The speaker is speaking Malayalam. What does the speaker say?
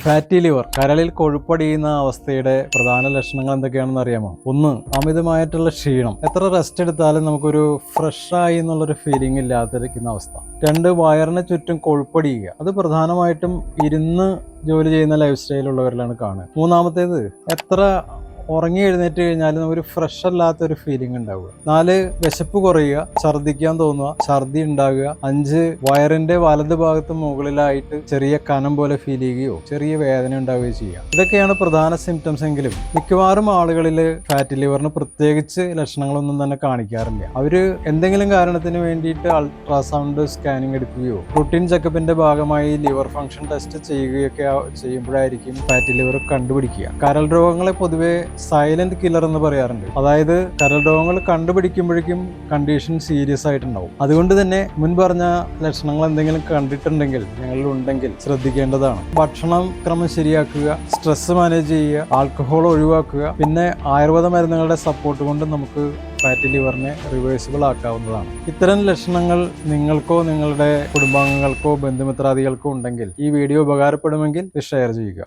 ഫാറ്റി ലിവർ, കരളിൽ കൊഴുപ്പടിയുന്ന അവസ്ഥയുടെ പ്രധാന ലക്ഷണങ്ങൾ എന്തൊക്കെയാണെന്ന് അറിയാമോ? ഒന്ന്, അമിതമായിട്ടുള്ള ക്ഷീണം. എത്ര റെസ്റ്റ് എടുത്താലും നമുക്കൊരു ഫ്രഷായി എന്നുള്ളൊരു ഫീലിംഗ് ഇല്ലാതിരിക്കുന്ന അവസ്ഥ. രണ്ട്, വയറിന് ചുറ്റും കൊഴുപ്പടിയുക. അത് പ്രധാനമായിട്ടും ഇരുന്ന് ജോലി ചെയ്യുന്ന ലൈഫ് സ്റ്റൈലുള്ളവരിലാണ് കാണുക. മൂന്നാമത്തേത്, എത്ര ഉറങ്ങി എഴുന്നേറ്റ് കഴിഞ്ഞാൽ ഒരു ഫ്രഷ് അല്ലാത്തൊരു ഫീലിംഗ് ഉണ്ടാവുക. 4, വിശപ്പ് കുറയുക, ഛർദ്ദിക്കാൻ തോന്നുക, ഛർദി ഉണ്ടാകുക. 5, വയറിന്റെ വലത് ഭാഗത്ത് മുകളിലായിട്ട് ചെറിയ കനം പോലെ ഫീൽ ചെയ്യുകയോ ചെറിയ വേദന ഉണ്ടാവുകയോ ചെയ്യുക. ഇതൊക്കെയാണ് പ്രധാന സിംറ്റംസ് എങ്കിലും മിക്കവാറും ആളുകളിൽ ഫാറ്റി ലിവറിന് പ്രത്യേകിച്ച് ലക്ഷണങ്ങളൊന്നും തന്നെ കാണിക്കാറില്ല. അവര് എന്തെങ്കിലും കാരണത്തിന് വേണ്ടിയിട്ട് അൾട്രാസൗണ്ട് സ്കാനിങ് എടുക്കുകയോ റുട്ടീൻ ചെക്കപ്പിന്റെ ഭാഗമായി ലിവർ ഫംഗ്ഷൻ ടെസ്റ്റ് ചെയ്യുകയൊക്കെ ചെയ്യുമ്പോഴായിരിക്കും ഫാറ്റി ലിവർ കണ്ടുപിടിക്കുക. കരൾ രോഗങ്ങളെ പൊതുവെ സൈലന്റ് കില്ലർ എന്ന് പറയാറുണ്ട്. അതായത് കരൾ രോഗങ്ങൾ കണ്ടുപിടിക്കുമ്പോഴേക്കും കണ്ടീഷൻ സീരിയസ് ആയിട്ടുണ്ടാവും. അതുകൊണ്ട് തന്നെ മുൻ പറഞ്ഞ ലക്ഷണങ്ങൾ എന്തെങ്കിലും കണ്ടിട്ടുണ്ടെങ്കിൽ, നിങ്ങളിൽ ഉണ്ടെങ്കിൽ ശ്രദ്ധിക്കേണ്ടതാണ്. ഭക്ഷണം ക്രമം ശരിയാക്കുക, സ്ട്രെസ് മാനേജ് ചെയ്യുക, ആൽക്കഹോൾ ഒഴിവാക്കുക. പിന്നെ ആയുർവേദ മരുന്നുകളുടെ സപ്പോർട്ട് കൊണ്ട് നമുക്ക് ഫാറ്റി ലിവറിനെ റിവേഴ്സിബിൾ ആക്കാവുന്നതാണ്. ഇത്തരം ലക്ഷണങ്ങൾ നിങ്ങൾക്കോ നിങ്ങളുടെ കുടുംബാംഗങ്ങൾക്കോ ബന്ധുമിത്രാദികൾക്കോ ഉണ്ടെങ്കിൽ ഈ വീഡിയോ ഉപകാരപ്പെടുമെങ്കിൽ ഷെയർ ചെയ്യുക.